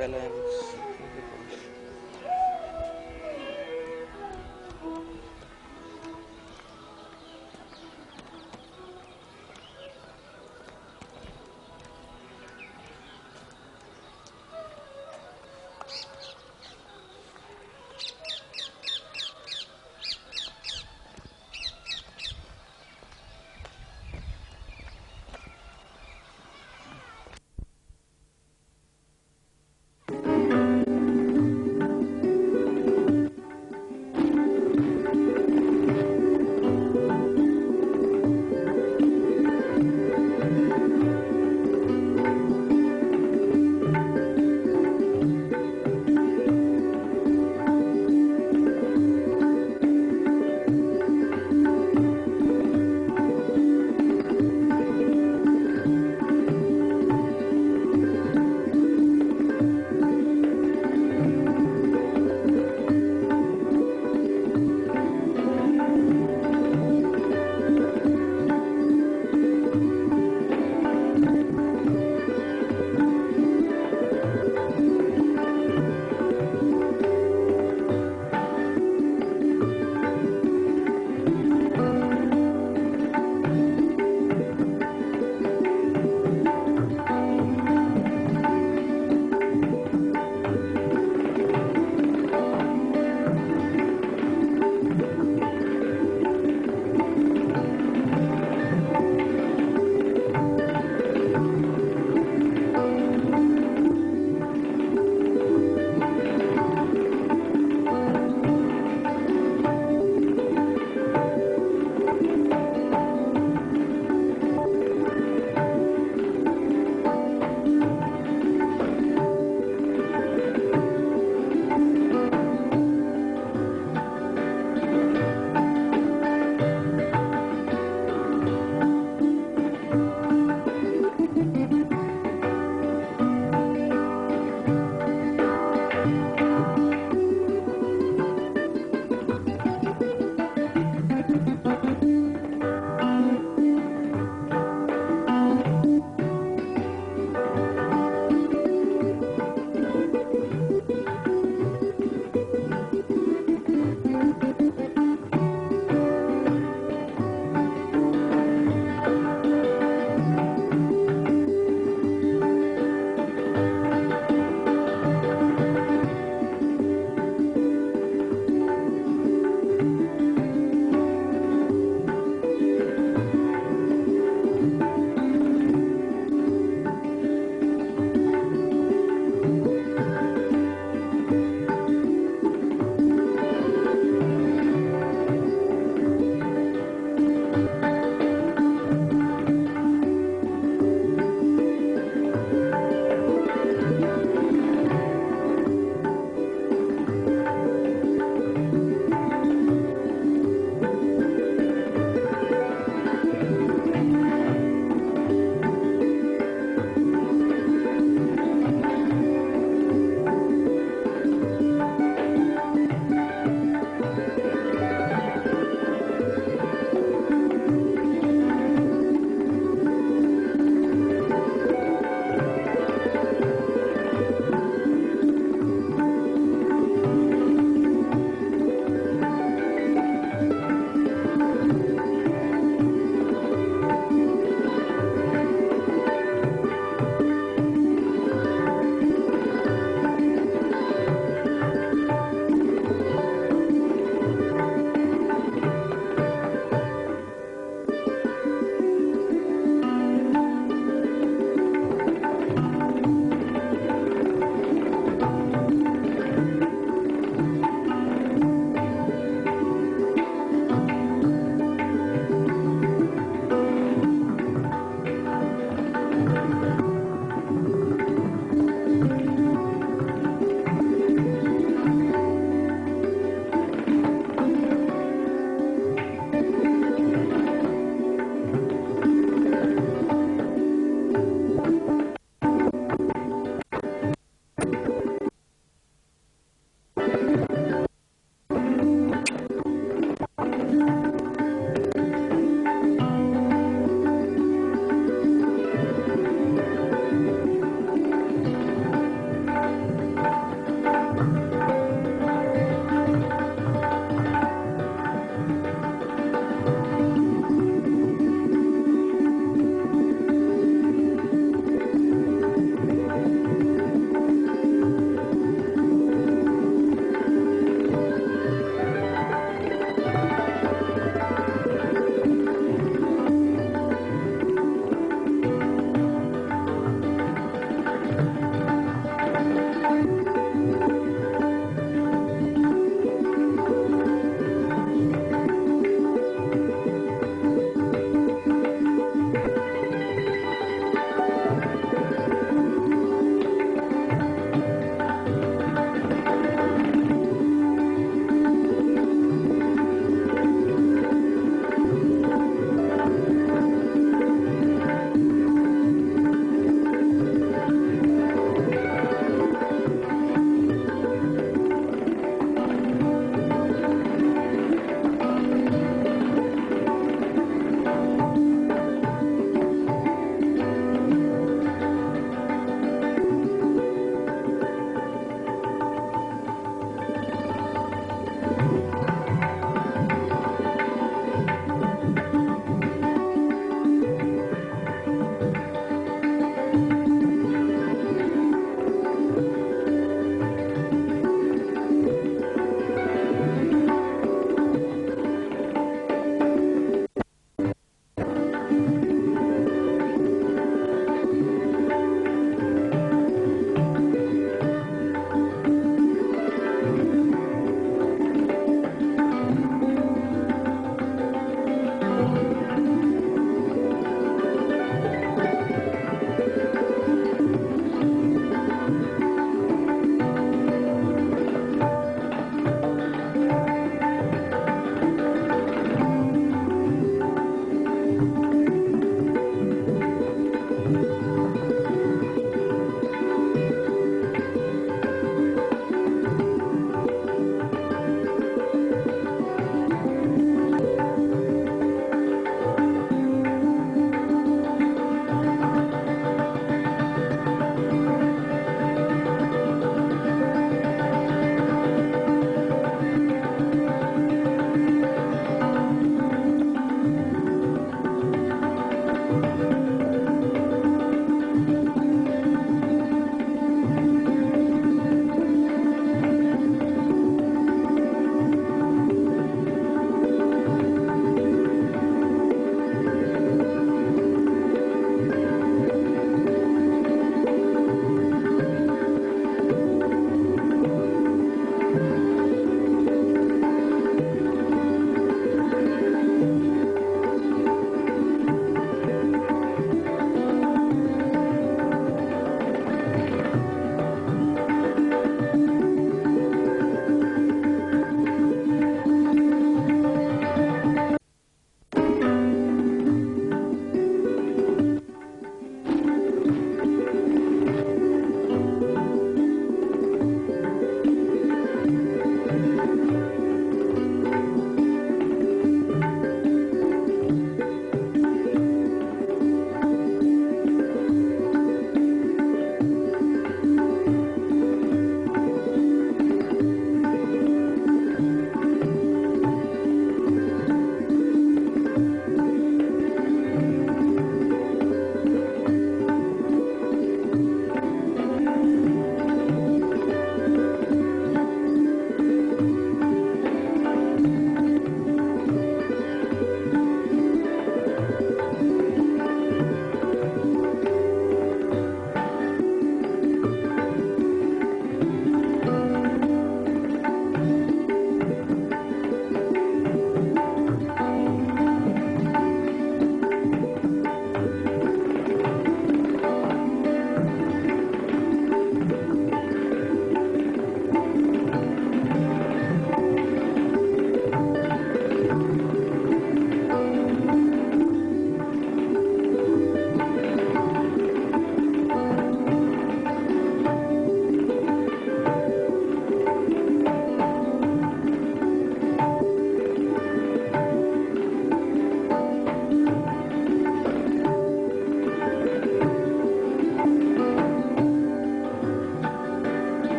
balance.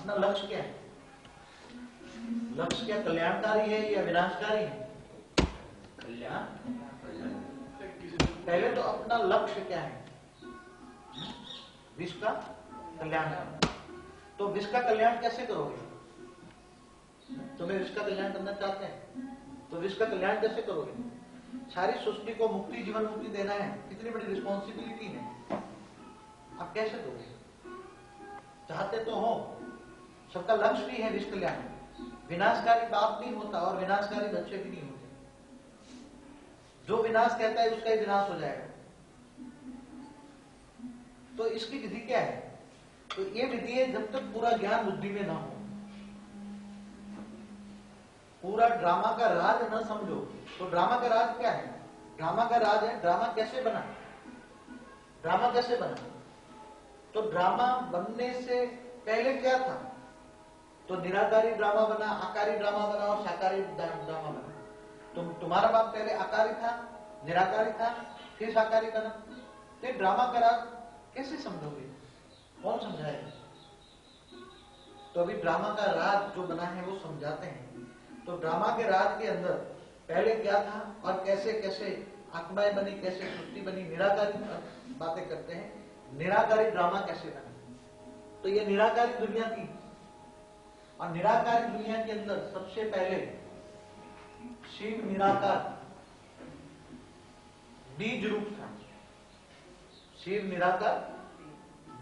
अपना लक्ष्य क्या है? लक्ष्य क्या कल्याणकारी है या विनाशकारी है? कल्याण। पहले तो अपना लक्ष्य क्या है? विश्व का कल्याण। तो विश्व का कल्याण कैसे करोगे? तुम्हें विश्व का कल्याण करना चाहते हैं तो विश्व का कल्याण कैसे करोगे? सारी सृष्टि को मुक्ति, जीवन मुक्ति देना है, कितनी बड़ी रिस्पॉन्सिबिलिटी है, आप कैसे दोगे? चाहते तो हो, सबका लक्ष्य भी है विश्व कल्याण। विनाशकारी बाप नहीं होता और विनाशकारी बच्चे भी नहीं होते। जो विनाश कहता है उसका ही विनाश हो जाएगा। तो इसकी विधि क्या है? तो ये विधि है जब तक पूरा ज्ञान बुद्धि में ना हो, पूरा ड्रामा का राज न समझो। तो ड्रामा का राज क्या है? ड्रामा का राज है ड्रामा कैसे बना। ड्रामा कैसे बना? तो ड्रामा बनने से पहले क्या था? तो निराकारी ड्रामा बना, आकारी ड्रामा बना और साकारी ड्रामा बना। तुम्हारा बाप पहले आकारी था, निराकारी था, फिर साकारी बना। तो ड्रामा का राज कैसे समझोगे? कौन समझाएगा? तो अभी ड्रामा का राज जो बना है वो समझाते हैं। तो ड्रामा के राज के अंदर पहले क्या था और कैसे कैसे आत्माएं बनी, कैसे सृष्टि बनी, निराकारी बातें करते हैं। निराकारी ड्रामा कैसे बना? तो ये निराकारी दुनिया थी और निराकारी दुनिया के अंदर सबसे पहले शिव निराकार बीज रूप था। शिव निराकार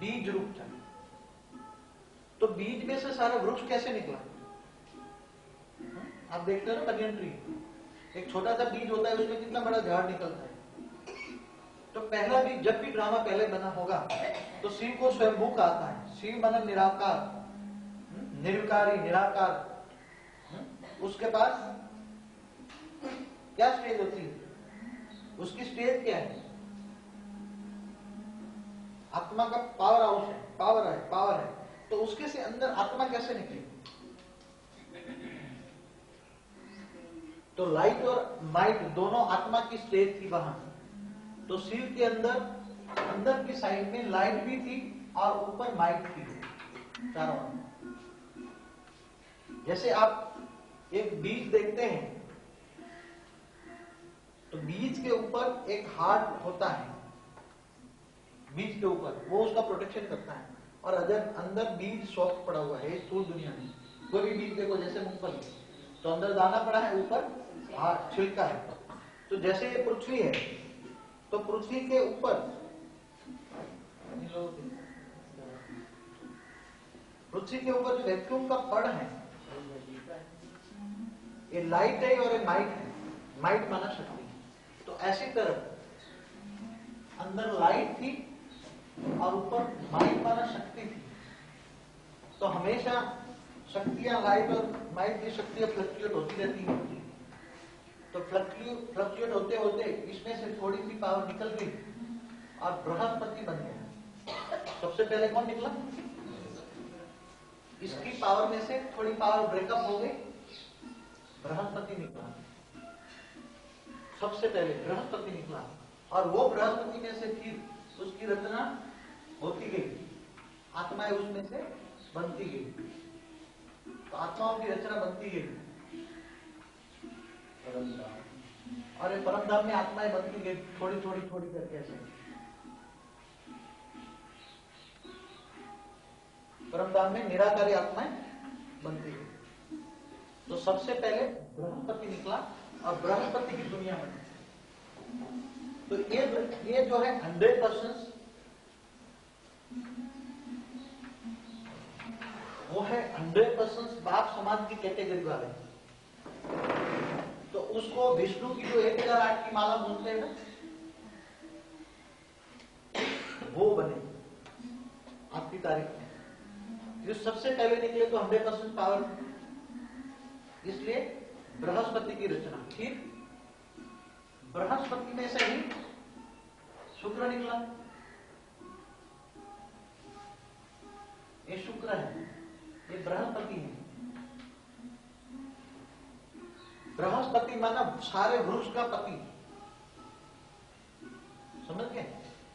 बीज रूप था। तो बीज में से सारा वृक्ष कैसे निकला? आप देखते हो ना बनियन ट्री, एक छोटा सा बीज होता है, उसमें कितना बड़ा झाड़ निकलता है। तो पहला बीज, जब भी ड्रामा पहले बना होगा तो शिव को स्वयंभू कहता है। शिव मतलब निराकार, निर्विकारी, निराकार। उसके पास क्या स्टेज होती है? उसकी स्टेज क्या है? आत्मा का पावर हाउस है, पावर है। तो उसके से अंदर आत्मा कैसे निकली? तो लाइट और माइट दोनों आत्मा की स्टेज थी वहां। तो शिव के अंदर की साइड में लाइट भी थी और ऊपर माइट थी चारों। जैसे आप एक बीज देखते हैं तो बीज के ऊपर एक हार्ट होता है, बीज के ऊपर वो उसका प्रोटेक्शन करता है। और अगर अंदर बीज सॉफ्ट पड़ा हुआ है, स्थूल दुनिया में कोई भी बीज देखो, जैसे मूंगफली, तो अंदर दाना पड़ा है, ऊपर हार्ट छिलका है। तो जैसे ये पृथ्वी है, तो पृथ्वी के ऊपर जो वैक्यूम का फड़ है, ये लाइट है और ये माइट है। माइट माना शक्ति। तो ऐसी तरह अंदर लाइट थी और ऊपर माइट माना शक्ति थी। तो हमेशा शक्तियां, लाइट और माइट की शक्तियां फ्लक्चुएट होती रहती हैं। तो फ्लक्चुएट होते होते इसमें से थोड़ी सी पावर निकल गई और बृहस्पति बन गया। सबसे पहले कौन निकला? इसकी पावर में से थोड़ी पावर ब्रेकअप हो गई, बृहस्पति निकला। सबसे पहले बृहस्पति निकला और वो बृहस्पति में से फिर उसकी रचना होती गई, आत्माएं उसमें से बनती गई। तो आत्माओं की रचना बनती गई और ये परमधाम में आत्माएं बनती गई थोड़ी थोड़ी थोड़ी करके। ऐसे परमधाम में निराकारी आत्माएं बनती गई। तो सबसे पहले बृहस्पति निकला और बृहस्पति की दुनिया बनी। तो ये जो है 100% वो है 100% बाप समाज की कैटेगरी वाले। तो उसको विष्णु की जो 1008 की माला बोलते हैं ना, वो बने आपकी तारीख में। जो सबसे पहले निकले तो 100% पावर, इसलिए बृहस्पति की रचना। फिर बृहस्पति में से ही शुक्र निकला। ये शुक्र है, ये बृहस्पति है। बृहस्पति माना सारे वृक्ष का पति, समझ गए?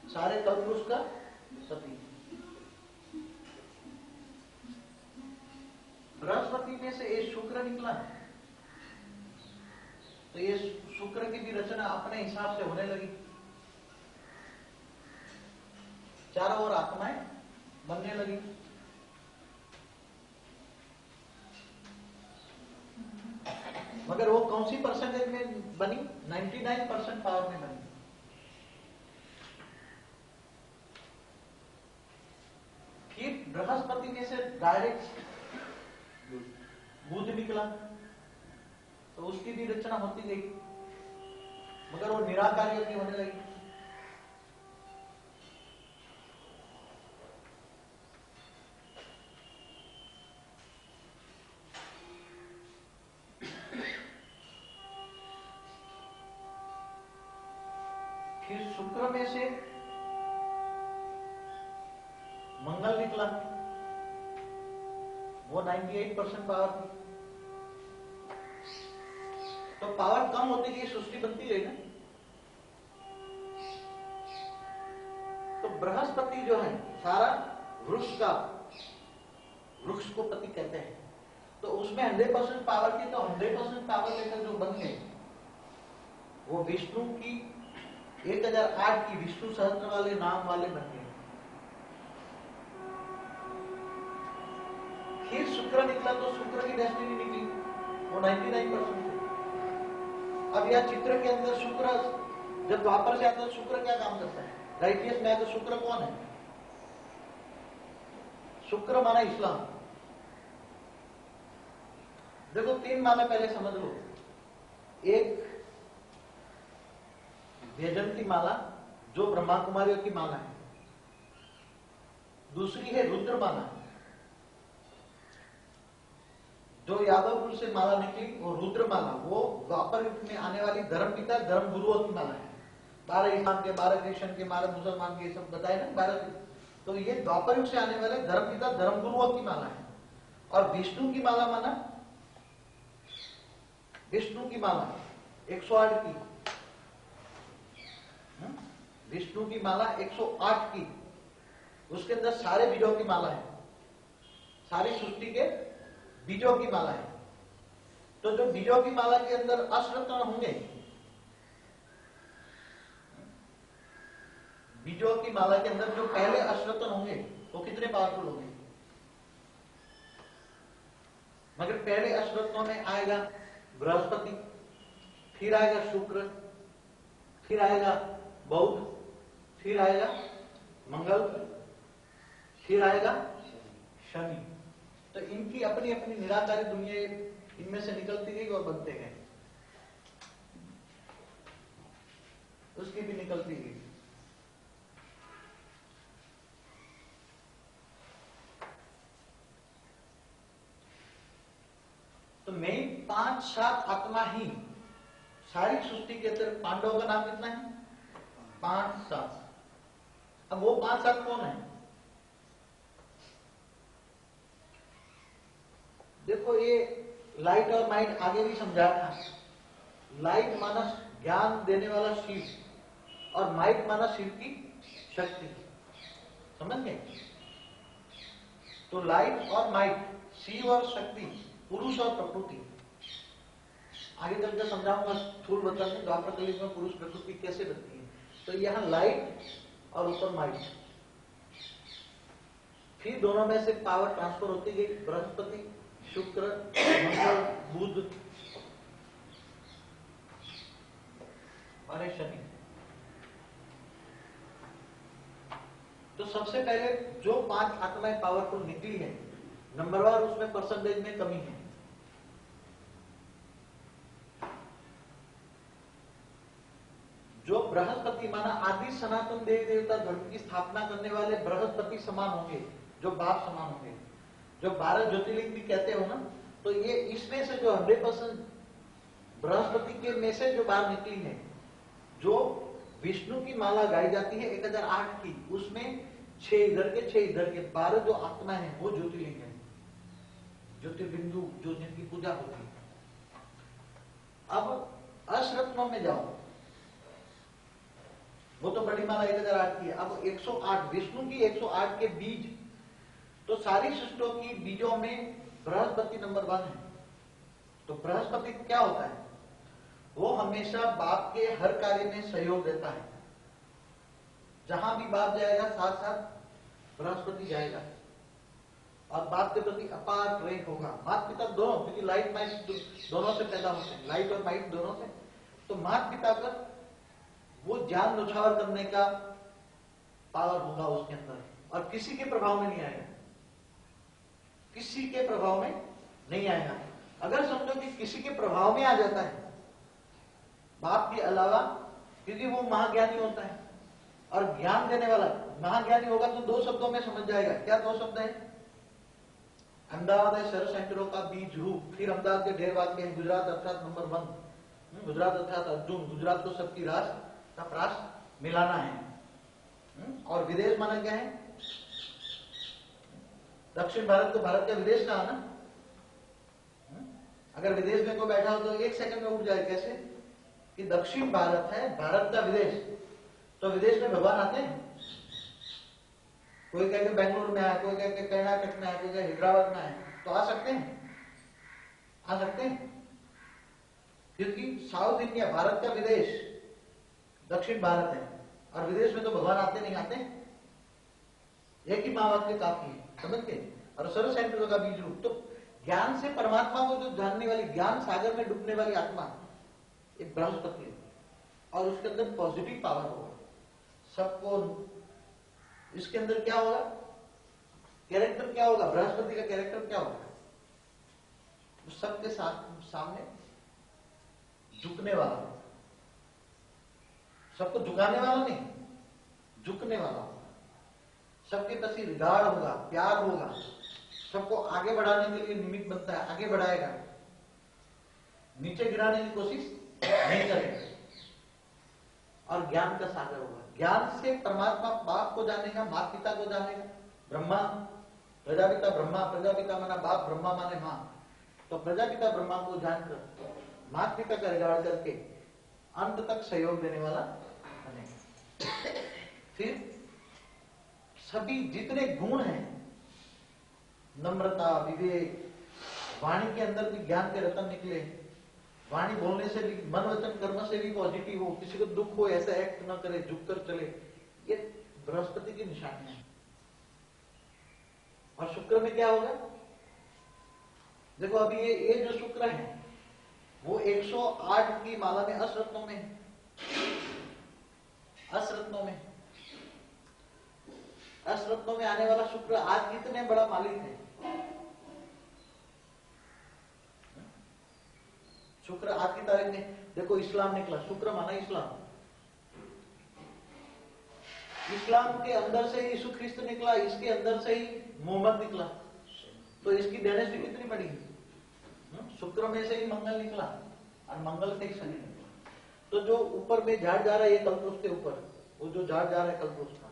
सारे कल्पवृक्ष का पति। में से ये शुक्र निकला, तो ये शुक्र की भी रचना अपने हिसाब से होने लगी, चारों ओर आत्माएं बनने लगी। मगर वो कौन सी परसेंटेज में बनी? 99% पावर में बनी। फिर बृहस्पति में से डायरेक्ट बुध निकला, तो उसकी भी रचना होती गई, मगर वो निराकारी की होने लगी। फिर शुक्र में से मंगल निकला, वो 98% पावर थी। तो पावर कम होती गई, सृष्टि बनती गई ना। तो बृहस्पति जो है सारा वृक्ष को पति कहते हैं, तो उसमें 100% पावर थी। तो 100% पावर लेकर जो बन गए वो विष्णु की 1008 की विष्णु सहस्त्र वाले नाम वाले बन गए। फिर शुक्र निकला, तो शुक्र की डेस्टिनी निकली, वो 99% थे। अब यह चित्र के अंदर शुक्र जब द्वापर से आता है, शुक्र क्या काम करता है? राइटियस में तो शुक्र कौन है? शुक्र माना इस्लाम। देखो 3 माना पहले समझ लो। एक वैजंती माला जो ब्रह्मा कुमारियों की माला है, दूसरी है रुद्र माला जो यादव कुल से माला निकली, और रुद्र माला वो द्वापर युग में आने वाली धर्म पिता धर्म गुरुओं की माला है। 12 ईमान के, 12 क्रिश्चियन के, 12 मुसलमान के, सब बताए ना 12। तो ये द्वापर युग से आने वाले धर्म पिता धर्म गुरुओं की माला है। और विष्णु की माला माना, विष्णु की माला 108 की, विष्णु की माला 108 की, उसके अंदर सारे बीजों की माला है, सारी सृष्टि के बीजों की माला है। तो जो बीजों की माला के अंदर अश्रत्न होंगे, बीजों की माला के अंदर जो पहले अश्रत्न होंगे वो कितने पावरफुल होंगे? मगर पहले अश्रत्नों में आएगा बृहस्पति, फिर आएगा शुक्र, फिर आएगा बुध, फिर आएगा मंगल, फिर आएगा शनि। तो इनकी अपनी अपनी निराकारी दुनिया इनमें से निकलती गई और बनते गए, उसकी भी निकलती गई। तो मेन 5-7 आत्मा ही सारी सृष्टि के अंदर। पांडवों का नाम कितना है? 5-7। अब वो 5-7 कौन है? देखो ये लाइट और माइट आगे भी समझाया था। लाइट माना ज्ञान देने वाला शिव, और माइट माना शिव की शक्ति, समझ गए? तो लाइट और माइट, शिव और शक्ति, पुरुष और प्रकृति। आगे चलकर समझाऊंगा स्थूल वचन में द्वापर कलयुग में पुरुष प्रकृति कैसे बनती है। तो यहाँ लाइट और ऊपर माइट, फिर दोनों में से पावर ट्रांसफर होती गई, बृहस्पति, शुक्र, मंगल, बुध और शनि। तो सबसे पहले जो 5 आत्माएं पावरफुल निकली है, नंबरवार उसमें परसेंटेज में कमी है। जो बृहस्पति माना आदि सनातन देवी देवता धर्म की स्थापना करने वाले बृहस्पति समान होंगे, जो बाप समान होंगे, जो 12 ज्योतिर्लिंग भी कहते हो ना, तो ये इसमें से जो 100% बृहस्पति के में से जो बाहर निकली है, जो विष्णु की माला गाई जाती है 1008 की, उसमें 6 इधर के 6 इधर के 12 जो आत्मा है वो ज्योतिर्लिंग है, ज्योतिर्बिंदु जो जिनकी पूजा होती है। अब अश्रत्नों में जाओ, वो तो बड़ी माला 1008 की है। अब 108 विष्णु की 108 के बीज, तो सारी सृष्टियों की बीजों में बृहस्पति नंबर 1 है। तो बृहस्पति क्या होता है? वो हमेशा बाप के हर कार्य में सहयोग देता है। जहां भी बाप जाएगा साथ साथ बृहस्पति जाएगा और बाप के प्रति अपार प्रेम होगा। माता पिता दोनों, क्योंकि लाइट माइट दोनों से पैदा होते हैं, लाइट और माइट दोनों से। तो माता पिता पर वो ज्ञान न्यौछावर करने का पावर होगा उसके अंदर, और किसी के प्रभाव में नहीं आएगा, किसी के प्रभाव में नहीं आएगा। अगर समझो कि किसी के प्रभाव में आ जाता है बाप के अलावा, क्योंकि वो महाज्ञानी होता है और ज्ञान देने वाला महाज्ञानी होगा, तो 2 शब्दों में समझ जाएगा। क्या 2 शब्द है? अहमदाबाद है शहर सेंटरों का बीज रूप, फिर अहमदाबाद के ढेर वाक्य हैं, गुजरात अर्थात नंबर 1, गुजरात अर्थात अर्जुन, गुजरात को सबकी रास का प्रास मिलाना है। और विदेश माना क्या है? दक्षिण भारत को भारत का विदेश कहा ना। अगर विदेश में कोई बैठा हो तो 1 सेकंड में उठ जाए, कैसे कि दक्षिण भारत है भारत का विदेश, तो विदेश में भगवान आते हैं। कोई कह के बेंगलुरु में आया, कोई कह के कर्नाटक में आया, कोई कह हैदराबाद में आया, तो आ सकते हैं, आ सकते हैं, क्योंकि साउथ इंडिया भारत का विदेश दक्षिण भारत है, और विदेश में तो भगवान आते नहीं आते, एक ही माँ बाप के काफी है, समझ के। और सर्व सेंटर का बीज रूप, तो ज्ञान से परमात्मा को जो जानने वाली, ज्ञान सागर में डूबने वाली आत्मा एक बृहस्पति है, और उसके अंदर पॉजिटिव पावर होगा सबको। इसके अंदर क्या होगा? कैरेक्टर क्या होगा? बृहस्पति का कैरेक्टर क्या होगा? तो सबके सामने झुकने वाला, सबको झुकाने वाला नहीं, झुकने वाला होगा, सबके प्रति रिगार्ड होगा, प्यार होगा, सबको आगे बढ़ाने के लिए निमित्त बनता है, आगे बढ़ाएगा, नीचे गिराने की कोशिश नहीं करेगा। और ज्ञान का सागर होगा, ज्ञान से परमात्मा बाप को जानेगा, माता पिता को जानेगा, ब्रह्मा प्रजापिता, ब्रह्मा प्रजापिता माना बाप, ब्रह्मा माने मां, तो प्रजापिता ब्रह्मा को जानकर माता पिता का रिगार्ड करके अंत तक सहयोग देने वाला बनेगा। फिर सभी जितने गुण हैं, नम्रता, विवेक, वाणी के अंदर भी ज्ञान के रतन निकले, वाणी बोलने से भी, मन वचन कर्म से भी पॉजिटिव हो, किसी को दुख हो ऐसा एक्ट न करे, झुक कर चले, ये बृहस्पति की निशानी है। और शुक्र में क्या होगा? देखो अभी ये जो शुक्र है वो 108 की माला में अश्रत्नों में, अश्रत्नों में, अश्रत्नों में आने वाला शुक्र आज कितने बड़ा मालिक है। शुक्र आज की तारीख में देखो, इस्लाम निकला, शुक्र माना इस्लाम, इस्लाम के अंदर से ही यीशु ख्रिस्त निकला, इसके अंदर से ही मोहम्मद निकला, तो इसकी डायनेस्टी कितनी बड़ी है। शुक्र में से ही मंगल निकला और मंगल से ही शनि निकला। तो जो ऊपर में झाड़ जा रहा है, ये कल्पवृक्ष के ऊपर, वो जो झाड़ जा रहा है कल्पवृक्ष का,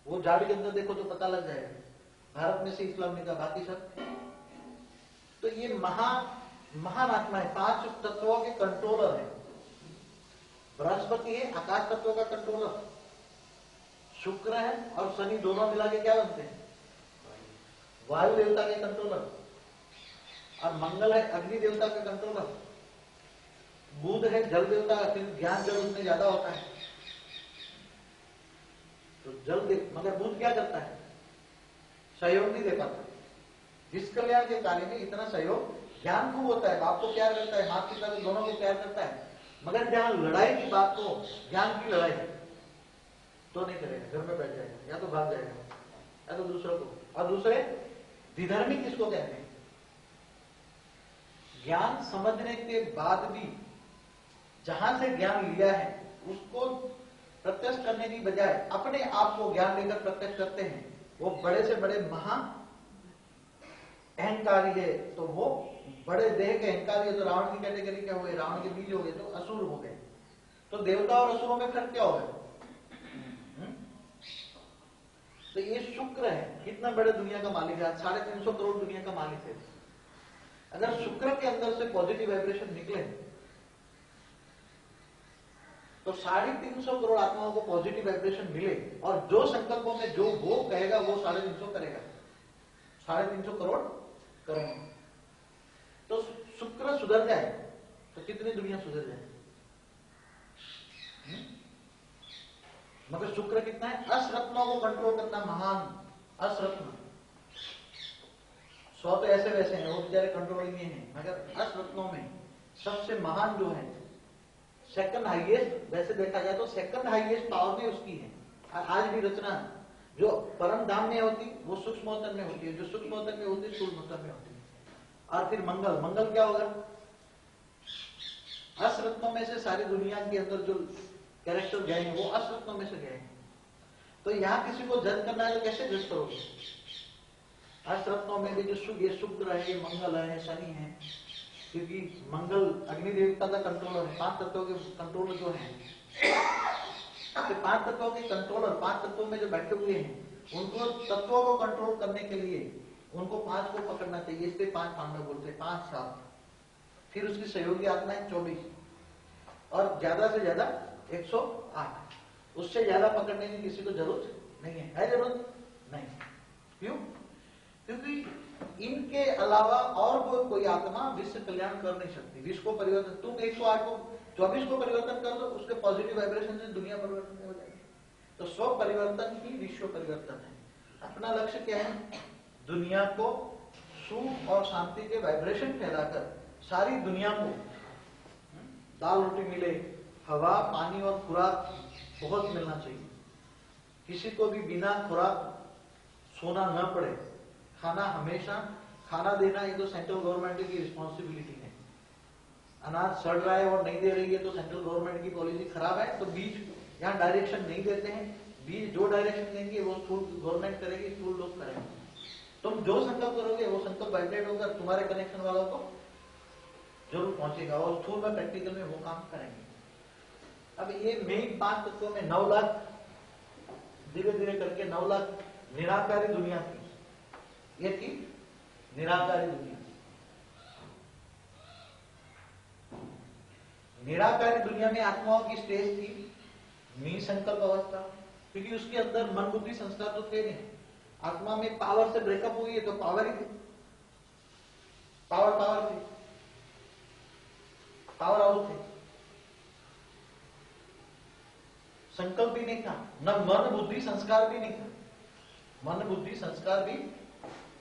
वो झाड़ के अंदर देखो तो पता लग जाएगा, भारत में से इस्लाम निकला, बाकी सब। तो ये महान आत्मा है, 5 तत्वों के कंट्रोलर है। बृहस्पति है आकाश तत्वों का कंट्रोलर, शुक्र है और शनि दोनों मिला के क्या बनते हैं? वायु देवता के कंट्रोलर, और मंगल है अग्नि देवता का कंट्रोलर, बुध है जल देवता, ज्ञान जल उसमें ज्यादा होता है, तो जल देव, मगर बुध क्या करता है? सहयोग नहीं दे पाता। जिस कल्याण के कार्य में इतना सहयोग, ज्ञान खूब होता है, बाप को प्यार करता है, माता पिता को दोनों को प्यार करता है, मगर जहां लड़ाई की बात हो, ज्ञान की लड़ाई, तो नहीं करेगा, घर में बैठ जाएगा, या तो भाग जाएगा, या तो दूसरों को। और दूसरे विधर्मी किसको कहते हैं? ज्ञान समझने के बाद भी जहां से ज्ञान लिया है उसको प्रत्यक्ष करने की बजाय अपने आप को ज्ञान लेकर प्रत्यक्ष करते हैं, वो बड़े से बड़े महा अहंकारी है। तो वो बड़े देह के अहंकारी है, तो रावण की कैटेगरी क्या हो गए? रावण के बीज हो गए, तो असुर हो गए। तो देवता और असुरों में फर्क क्या होगा? तो ये शुक्र है, कितना बड़े दुनिया का मालिक है, 350 करोड़ दुनिया का मालिक है। अगर शुक्र के अंदर से पॉजिटिव वाइब्रेशन निकले तो 350 करोड़ आत्माओं को पॉजिटिव वाइब्रेशन मिले, और जो संकल्पों में जो वो कहेगा वो 350 करेगा। 350 करोड़ करोड़ों। तो शुक्र सुधर जाए तो कितनी दुनिया सुधर जाए। मगर शुक्र कितना है, अश्रत्नों को कंट्रोल करना महान। अश्रत्न 100 तो ऐसे वैसे हैं, वो बेचारे कंट्रोल ही नहीं है, मगर अश्रत्नों में सबसे महान जो है, सेकंड हाईएस्ट, वैसे देखा जाए तो सेकंड हाईएस्ट पावर भी उसकी है। आज भी रचना जो परम धाम में होती वो सूक्ष्मोत्तर में होती है, जो सूक्ष्मोत्तर में होती है स्थूलमोत्तर में होती है। और फिर मंगल, मंगल क्या होगा, अश्रत्नों में से सारी दुनिया के अंदर जो कैरेक्टर गए हैं वो अश्रत्नों में से गए हैं। तो यहाँ किसी को जज करना है तो कैसे जज करोगे। अश्रत्नों में भी जो ये शुक्र है, ये मंगल है, शनि है, क्योंकि मंगल अग्नि देवता का कंट्रोलर है। 5 तत्वों के कंट्रोलर जो है, तो 5 तत्वों के कंट्रोलर 5 तत्वों में जो बैठे हुए हैं, उनको तत्वों को कंट्रोल करने के लिए उनको 5 को पकड़ना चाहिए। इसलिए 5 पांडव बोलते हैं, 5 7। फिर उसकी सहयोगी आत्माएं 24 और ज्यादा से ज्यादा 108। उससे ज्यादा पकड़ने की किसी को जरूरत नहीं है जरूरत नहीं। क्यों? क्योंकि इनके अलावा और कोई आत्मा विश्व कल्याण कर नहीं सकती। विश्व को परिवर्तन, तुम 108 को 24 को परिवर्तन कर दो, उसके पॉजिटिव वाइब्रेशन से दुनिया परिवर्तन हो जाएगी। तो स्व परिवर्तन ही विश्व परिवर्तन है। अपना लक्ष्य क्या है, दुनिया को सुख और शांति के वाइब्रेशन फैलाकर सारी दुनिया को दाल रोटी मिले, हवा पानी और खुराक बहुत मिलना चाहिए। किसी को भी बिना खुराक सोना न पड़े, खाना हमेशा खाना देना, ये तो सेंट्रल गवर्नमेंट की रिस्पॉन्सिबिलिटी है। अनाज सड़ रहा है और नहीं दे रही है तो सेंट्रल गवर्नमेंट की पॉलिसी खराब है। तो बीज यहाँ डायरेक्शन नहीं देते हैं, बीज जो डायरेक्शन देंगे वो स्थूल गवर्नमेंट करेगी, स्थूल लोग करेंगे। तुम जो संकल्प करोगे वो संकल्प वाइब्रेट होगा, तुम्हारे कनेक्शन वालों को जरूर पहुंचेगा और स्थूल में प्रैक्टिकल में वो काम करेंगे। अब ये मेन 5 तत्वों में 9 लाख धीरे धीरे करके 9 लाख निराकारी दुनिया थी। ये थी निराकारी दुनिया। निराकारी दुनिया में आत्माओं की स्टेज थी निसंकल्प अवस्था, क्योंकि उसके अंदर मन बुद्धि संस्कार तो थे नहीं। आत्मा में पावर से ब्रेकअप हुई है तो पावर ही थी, पावर थी, पावर हाउस थे। संकल्प भी नहीं था, न मन बुद्धि संस्कार भी नहीं था, मन बुद्धि संस्कार भी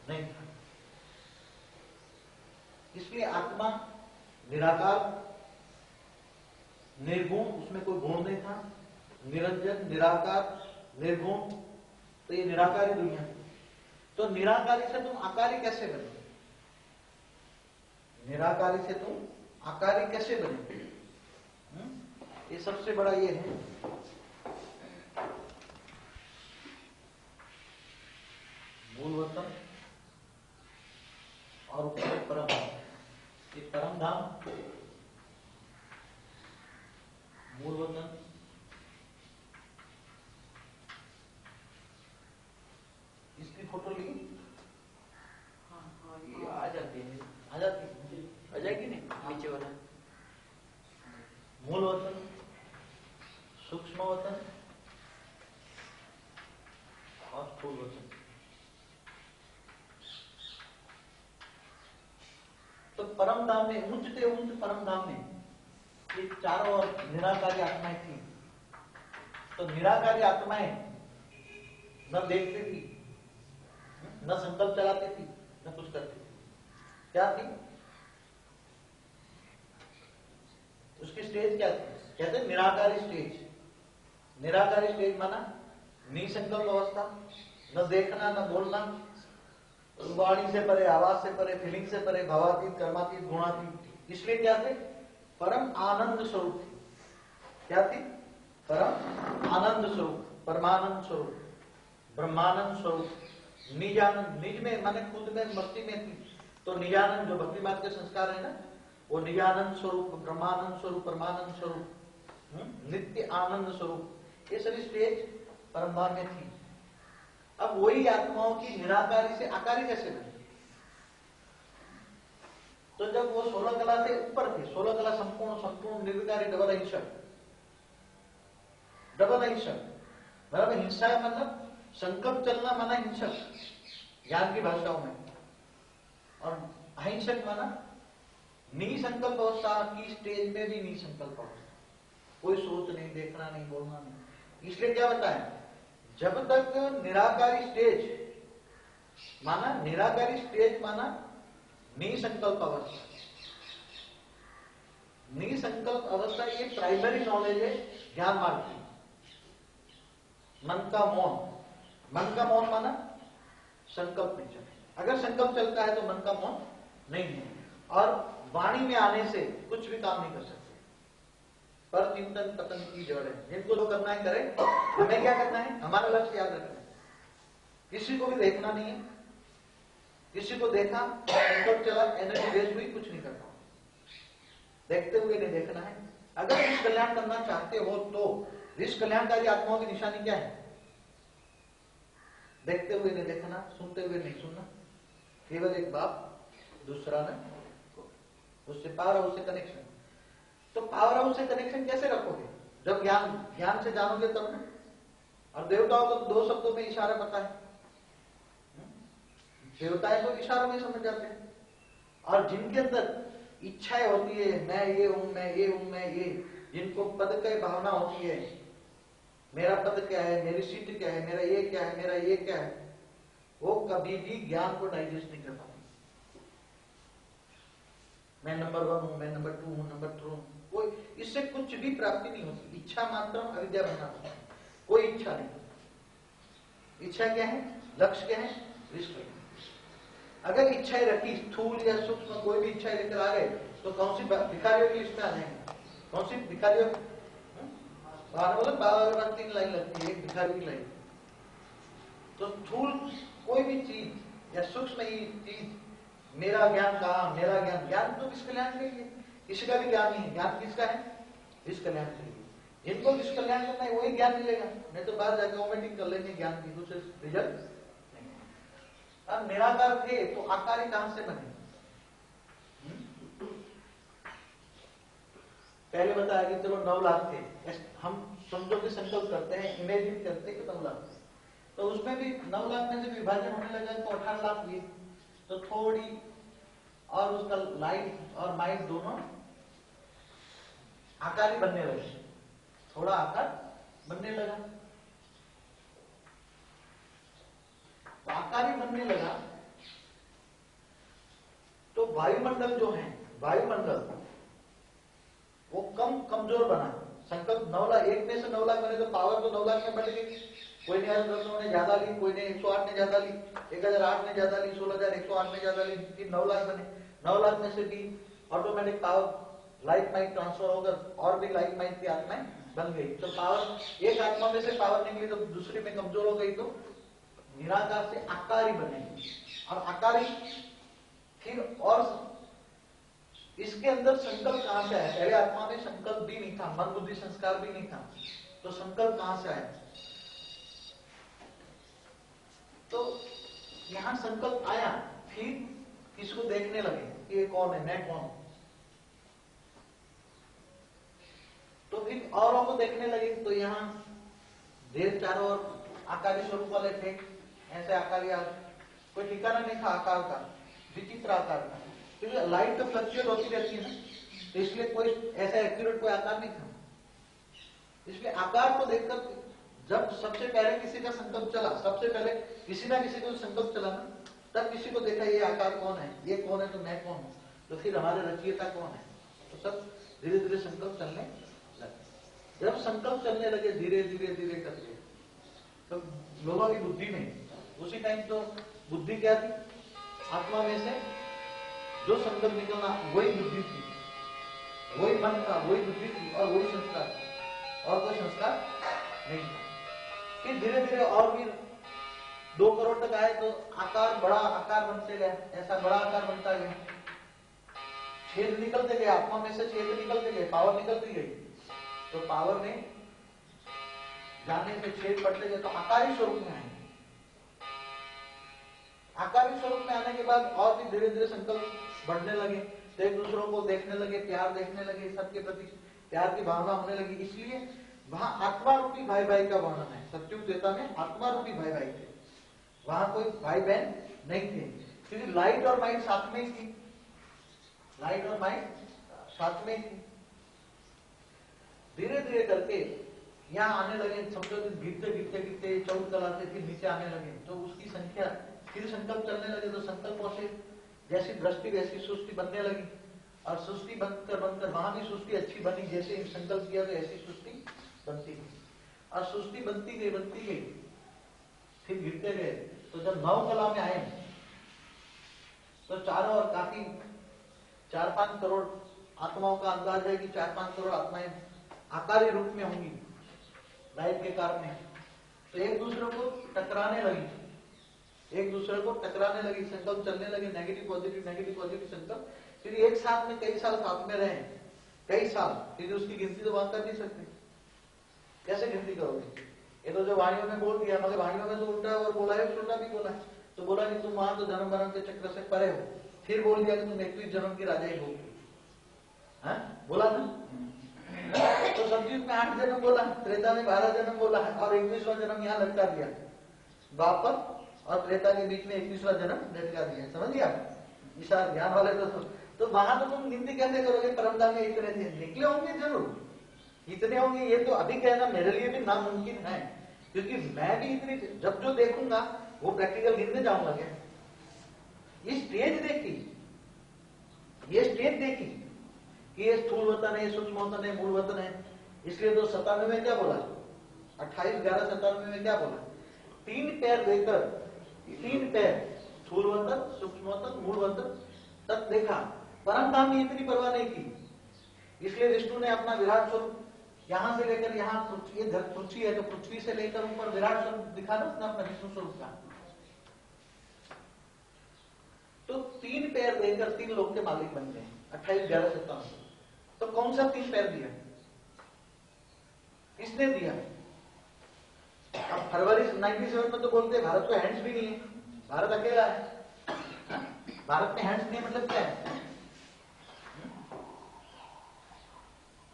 नहीं था। इसलिए आत्मा निराकार निर्गुण, उसमें कोई गुण नहीं था, निरंजन निराकार निर्गुण, तो ये निराकारी दुनिया है। तो निराकारी से तुम आकारी कैसे बने, निराकारी से तुम आकारी कैसे बने, ये सबसे बड़ा ये है। मूल वतन और ऊपर परम धाम। ये परम धाम, मूल वतन, इसकी फोटो ली, हाँ ये आ जाती है, आ जाएगी नहीं नीचे वाला। मूल वतन, सूक्ष्म वतन और स्थूल वतन। तो परम धाम में ऊंचते ऊंच परम धाम में ये चारों ओर निराकारी आत्माएं थी। तो निराकारी आत्माएं न देखती थी, न संकल्प चलाती थी, न कुछ करती थी। क्या थी उसकी स्टेज, क्या थी, कहते निराकारी स्टेज। निराकारी स्टेज माना निसंकल्प अवस्था, न देखना न बोलना, वाणी से परे, आवाज से परे, फीलिंग से परे, भावातीत, कर्मातीत, गुणातीत। इसलिए क्या थे, परम आनंद स्वरूप थी। क्या थी, परम आनंद स्वरूप, परमानंद स्वरूप, ब्रह्मानंद स्वरूप, निजानंद। निज में माने खुद में मस्ती में थी। तो निजानंद जो भक्ति मार्ग के संस्कार है ना, वो निजानंद स्वरूप, ब्रह्मानंद स्वरूप, परमानंद स्वरूप, नित्य आनंद स्वरूप, ये सभी स्टेज परमधाम में थी। अब वही आत्माओं की निराकारी से आकारी कैसे बनी। तो जब वो 16 कला से ऊपर थे, 16 कला संपूर्ण निर्विकारी डबल अहिंसक, डबल अहिंसक बराबर। हिंसा मतलब संकल्प चलना माना हिंसक, ज्ञान की भाषाओं में। और अहिंसक माना निसंकल्प अवस्था की स्टेज में भी निसंकल्प अवस्था, कोई सोच नहीं, देखना नहीं, बोलना नहीं। इसलिए क्या बताया, जब तक निराकारी स्टेज माना, निराकारी स्टेज माना निसंकल्प अवस्था। निसंकल्प अवस्था ये प्राइमरी नॉलेज है ज्ञान मार्ग की। मन का मौन, मन का मौन माना संकल्प नहीं चलता। अगर संकल्प चलता है तो मन का मौन नहीं है, और वाणी में आने से कुछ भी काम नहीं कर सकते। पर चिंतन पतन की जड़ है, जिनको जो करना है करें। हमें क्या करना है, हमारा लक्ष्य याद रखना है। किसी को भी देखना नहीं है, किसी को देखा संकल्प चला, एनर्जी वेस्ट हुई, कुछ नहीं करना, देखते हुए नहीं देखना है। अगर विश्व कल्याण करना चाहते हो तो विश्व कल्याणकारी आत्माओं की निशानी क्या है, देखते हुए नहीं देखना, सुनते हुए नहीं सुनना, केवल एक बाप, दूसरा न, उससे पावर हाउस से कनेक्शन। तो पावर हाउस से कनेक्शन कैसे रखोगे, जब ज्ञान से जानोगे तब ना। और देवताओं को दो शब्दों में इशारा पता है, देवताएं तो इशारों में समझ जाते हैं। और जिनके अंदर इच्छाएं होती है, मैं ये हूं, मैं ये हूं, मैं ये, जिनको पद की भावना होती है, मेरा पद क्या है, मेरी सीट क्या है, मेरा ये क्या है, मेरा ये क्या है, वो कभी भी ज्ञान को डाइजेस्ट नहीं कर पाते। मैं नंबर 1 हूं, मैं नंबर 2 हूं, नंबर 3 हूं, कोई इससे कुछ भी प्राप्ति नहीं होती। इच्छा मात्र अविद्या बनना, कोई इच्छा नहीं। इच्छा क्या है, लक्ष्य क्या है, विश्व। अगर इच्छाएं रखी, स्थूल या सूक्ष्म कोई भी इच्छाएं लेकर आ गए तो कौन सी भिखारियों की इसमें आ जाएंगे, कौन सी भिखारियों, बाबा 3 लाइन लगती है एक भिखारी की लाइन। तो स्थूल कोई भी चीज या सूक्ष्म ही चीज, मेरा ज्ञान कहा, मेरा ज्ञान तो विश्व कल्याण के लिए, किसी का भी ज्ञान नहीं। ज्ञान किसका है, विश्व कल्याण के लिए। जिनको विश्व कल्याण करना है वही ज्ञान मिलेगा, नहीं तो बाहर जाकर वोमिटिंग कर लेंगे ज्ञान की, दूसरे रिजल्ट। अब निराकार थे तो आकार ही कहां से बने। पहले बताया कि चलो 9 लाख थे, हम समझो कि संकल्प करते हैं, इमेजिन करते हैं कि 9 लाख, तो उसमें भी 9 लाख में से विभाजन होने लगा तो 18 लाख हुए। तो थोड़ी और उसका लाइट और माइंड दोनों आकार ही बनने लगे, थोड़ा आकार बनने लगा। तो आकार ही बनने लगा तो वायुमंडल जो है, वायुमंडल वो कमजोर बना। संकल्प 9 लाख, एक में से 9 लाख बने तो पावर तो 9 लाख में बढ़ गई। कोई ने 10 ने ज्यादा ली, कोई ने 108 ने ज्यादा ली, 1008 ने ज्यादा ली, 16108 ने ज्यादा ली, 9 लाख बने। 9 लाख में से भी automatic power life mind transfer होकर और भी लाइफ माइंड की आत्माएं बन गई। तो पावर एक आत्मा में से पावर निकली तो दूसरी में कमजोर हो गई, तो निराकार से आकारी बनेगी। और आकारी फिर और इसके अंदर संकल्प कहां से आया, पहले आत्मा में संकल्प भी नहीं था, मन बुद्धि संस्कार भी नहीं था, तो संकल्प कहां से आया। तो यहां संकल्प आया, फिर इसको देखने लगे कि ये कौन है, मैं कौन हूं। तो फिर औरों को देखने लगे, तो यहाँ देर चारों ओर आकारी स्वरूप वाले थे, ऐसे आकारी, कोई ठिकाना नहीं था आकार का, विचित्र आकार का, क्योंकि लाइट तो फ्लक्चुएट होती रहती है ना, तो इसलिए कोई ऐसा एक्यूरेट कोई आकार नहीं था। इसलिए आकार को देखकर जब सबसे पहले किसी का संकल्प चला, सबसे पहले किसी ना किसी को संकल्प चला ना, तब किसी को देखा ये आकार कौन है, ये कौन है, तो मैं कौन हूं, तो फिर हमारे रचयिता कौन है, तो सब धीरे धीरे संकल्प चलने लगे। जब संकल्प चलने लगे धीरे धीरे धीरे करके, तो लोगों की बुद्धि में उसी टाइम तो बुद्धि क्या थी, आत्मा में से जो संकल्प निकलना वही बुद्धि थी, वही मन था, वही बुद्धि थी, और वही संस्कार, और कोई संस्कार नहीं था। फिर धीरे धीरे और भी 2 करोड़ तक आए तो आकार, बड़ा आकार बनते गया, ऐसा बड़ा आकार बनता गया, छेद निकलते गए, आत्मा में से छेद निकलते गए, पावर निकलती गई, तो पावर में जाने से छेद पड़ते गए, तो आकारी स्वरूप में आए। आकारी स्वरूप में आने के बाद और भी धीरे धीरे संकल्प बढ़ने लगे, तो एक दूसरों को देखने लगे, प्यार देखने लगे, सबके प्रति प्यार की भावना होने लगी। इसलिए वहां आत्मा रूपी भाई भाई का वर्णन है। सत्युग त्रेता में आत्मा रूपी भाई भाई थे, वहां कोई भाई बहन नहीं थे। क्योंकि लाइट और माइट साथ में ही थी, लाइट और माइट साथ में ही थी। धीरे धीरे करके यहाँ आने लगे, समझो गिरते गिरते गिरते चौथ कला से फिर नीचे आने लगे, तो उसकी संख्या फिर संकल्प चलने लगे, तो संकल्पों से जैसी दृष्टि वैसी सृष्टि बनने लगी, और सृष्टि बनकर बनकर वहां भी सृष्टि अच्छी बनी, जैसे संकल्प किया तो ऐसी सृष्टि बनती गई, और सृष्टि बनती गई, फिर गिरते गए। तो जब नव कला में आए तो चारों ओर काफी 4-5 करोड़ आत्माओं का अंदाज है कि 4-5 करोड़ आत्माएं आकारी रूप में होंगी लाइट के कारण। तो एक दूसरे को टकराने लगी, संकल्प चलने लगे, नेगेटिव पॉजिटिव संकल्प। फिर एक साथ में कई साल साथ में रहे, कई साल, फिर उसकी गिनती तो वहां कर नहीं सकते, कैसे गिनती करोगे? ये तो जो वाणियों में बोल दिया, मगर वाणियों में तो उल्टा और बोला है, उल्टा भी बोला है। तो बोला कि तुम वहां तो जन्म मरण के चक्र से परे हो, फिर बोल दिया कि तुम 21 जन्म की राजा ही होगी, बोला ना। तो सतयुग में 8 जन्म बोला, त्रेता में 12 जन्म बोला है, और 21वां जन्म यहाँ लटका दिया, द्वापर और त्रेता के बीच में 21वां जन्म लटका दिया, समझ गया? विशाल ज्ञान वाले तो वहां तो तुम गिनती कैसे करोगे? परमधाम में इतने थे, निकले होंगे जरूर, इतने होंगे, ये तो अभी कहना मेरे लिए भी नामुमकिन है, क्योंकि मैं भी इतनी, जब जो देखूंगा वो प्रैक्टिकल गिनने जाऊंगा क्या? ये स्टेज देखी कि ये स्थूल वतन है, सूक्ष्म वतन है, मूल वतन है। इसलिए तो 97 में क्या बोला, 28/11/97 में क्या बोला? 3 पैर देकर, 3 पैर, स्थूल वतन, सूक्ष्म वतन, मूल वतन तक देखा। परमधाम ने इतनी परवाह नहीं की, इसलिए विष्णु ने अपना विराट स्वरूप यहां से लेकर यहां, ये पृथ्वी है तो पृथ्वी से लेकर ऊपर विराट स्वरूप दिखा ना उसने अपना विष्णु स्वरूप का। तो 3 पैर देकर 3 लोग के मालिक बन गए 28/11/97। तो कौन सा 3 पैर दिया? किसने दिया? अब फरवरी 97 में तो बोलते भारत को हैंड्स भी नहीं है, भारत अकेला है। भारत में हैंड्स नहीं मतलब क्या है?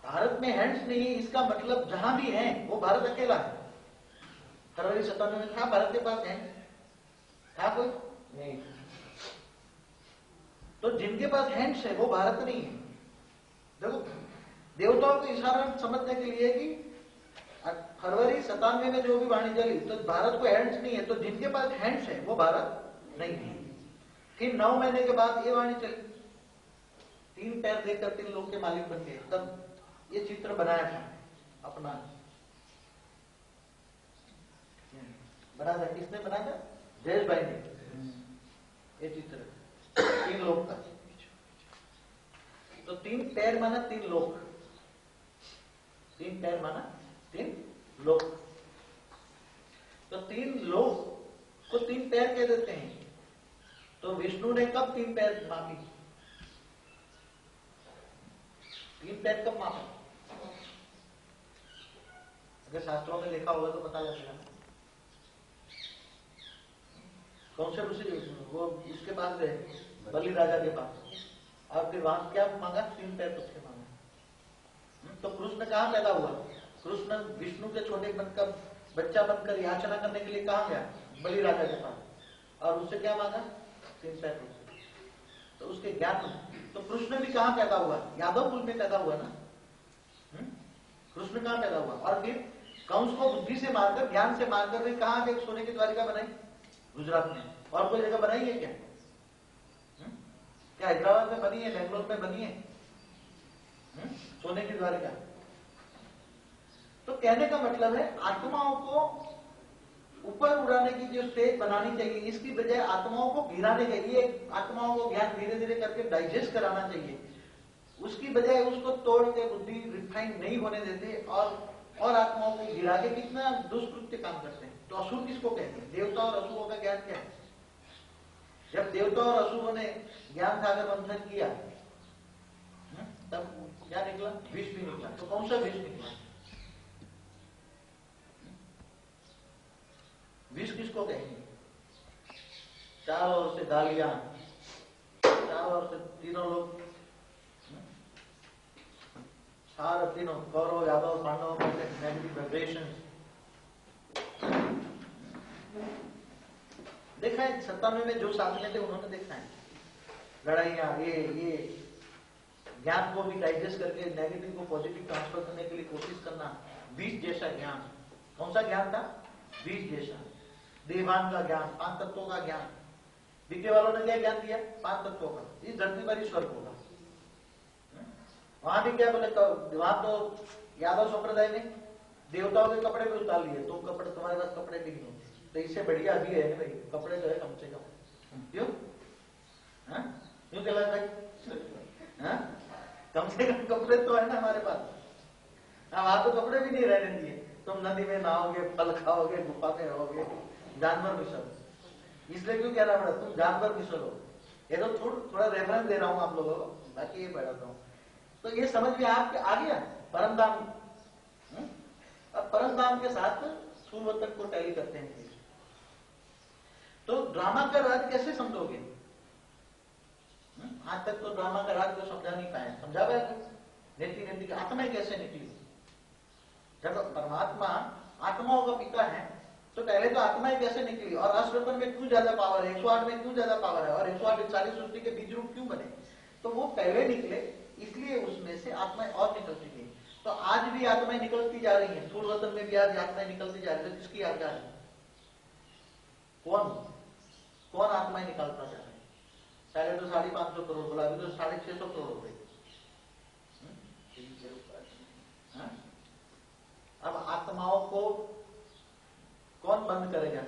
भारत में हैंड्स नहीं, इसका मतलब जहां भी है वो भारत अकेला है। फरवरी 97 में था भारत के पास है, था कोई नहीं। तो जिनके पास हैंड्स है वो भारत नहीं है। देखो, देवताओं को इशारा समझने के लिए कि फरवरी 97 में जो भी वाणी चली, तो भारत को हैंड्स नहीं है, तो जिनके पास हैंड्स है वो भारत नहीं है। फिर 9 महीने के बाद ये वाणी चली, 3 पैर देकर 3 लोग के मालिक बन गए। तब ये चित्र बनाया था अपना, बना था, किसने बनाया था? जयेश भाई ने। ये चित्र 3 लोग का, तो 3 पैर माना 3 लोग, 3 पैर माना 3 लोग। तो 3 लोग को 3 पैर कह देते हैं। तो विष्णु ने कब 3 पैर मापी? 3 पैर कब मापा? अगर शास्त्रों में लिखा होगा तो पता चलेगा। कौन से ऋषि? वो उसके पास गए, बलि राजा के पास, और फिर वहां क्या मांगा? 3 पैर उसके मांगा। तो कृष्ण कहाँ पैदा हुआ? कृष्ण विष्णु के छोटे बनकर, बच्चा बनकर याचना करने के लिए कहाँ गया? बलि राजा के पास, और उससे क्या मांगा? 3 पैर। तो उसके ज्ञान, तो कृष्ण भी कहाँ पैदा हुआ? यादव कुल में पैदा हुआ ना। कृष्ण कहाँ पैदा हुआ? और फिर कंस को बुद्धि से मारकर, ज्ञान से मारकर भी कहाँ एक सोने की द्वारिका बनाई? गुजरात में। और कोई जगह बनाई है क्या? क्या हैदराबाद में बनी है, बेंगलोर में बनी है सोने की द्वारिका? तो कहने का मतलब है आत्माओं को ऊपर उड़ाने की जो स्टेज बनानी चाहिए, इसकी बजाय आत्माओं को गिराने चाहिए, आत्माओं को ज्ञान धीरे धीरे करके डाइजेस्ट कराना चाहिए। उसकी बजाय उसको तोड़ के बुद्धि रिफाइन नहीं होने देते, और आत्माओं को गिरा के कितना दुष्कृत्य काम करते हैं। तो असुर किसको कहते हैं? देवता और असुरों का ज्ञान क्या है? जब देवता और असुरों ने ज्ञान सागर मंथन किया, तब क्या निकला? विष भी निकला। तो कौन सा विष निकला? विष किसको कहेंगे? चारों ओर से गालियां, चारों ओर से तीनों लोग, सारे तीनों कौरव, यादव, पांडवों में नेगेटिव वाइब्रेशन। देखा है 97 में जो साथ में थे उन्होंने देखा है लड़ाइयाँ, ये ज्ञान को भी डाइजेस्ट करके नेगेटिव को पॉजिटिव ट्रांसफर करने के लिए कोशिश करना, बीज जैसा ज्ञान। कौन सा ज्ञान था? बीज जैसा, देवान का ज्ञान, 5 तत्वों का ज्ञान। बीके वालों ने क्या ज्ञान दिया? 5 तत्वों का। इस धरती पर ही स्वर्ग होगा। वहां भी क्या बोले, वहां तो यादव संप्रदाय ने देवताओं के कपड़े भी उतार लिए, तुम कपड़े, तुम्हारे पास कपड़े भी नहीं होते, तो इससे बढ़िया अभी है भाई, कपड़े तो है कम से कम। क्यों क्यों कहला भाई? कम से कम कपड़े तो है ना हमारे पास। वहां तो कपड़े भी नहीं रहने दिए, तुम नदी में नहाओगे, फल खाओगे, गुफा में रहोगे, जानवर भी सब। इसलिए क्यों कहना पड़ा तुम जानवर भी चलो? ये तो थोड़ा रेफरेंस दे रहा हूं आप लोगों को, बाकी ये पढ़ाता हूं। तो ये समझ में आपके आ गया परमधाम। अब परमधाम के साथ सूर्यवतन को टैली करते हैं। तो ड्रामा का राज कैसे समझोगे? आज तक तो ड्रामा का राज को समझा नहीं पाए। समझा पाए? नीति नीति की आत्मा कैसे निकली? जब परमात्मा आत्माओं का पिता है तो पहले तो आत्माएं कैसे निकली, और अश्वतन में क्यों ज्यादा पावर है, 108 में क्यों ज्यादा पावर है, और 108 40 सृष्टि के बीज रूप क्यों बने? तो वो पहले निकले, इसलिए उसमें से आत्माएं और निकलती गई। तो आज भी आत्माएं निकलती जा रही हैं, स्थूल वतन में भी आज आत्माएं निकलती जा रही है। किसकी आज्ञा है? कौन आत्माएं निकालता जा रहा है? पहले तो 550 करोड़ बोला, अभी तो 650 करोड़ हो गई। अब आत्माओं को कौन बंद करेगा?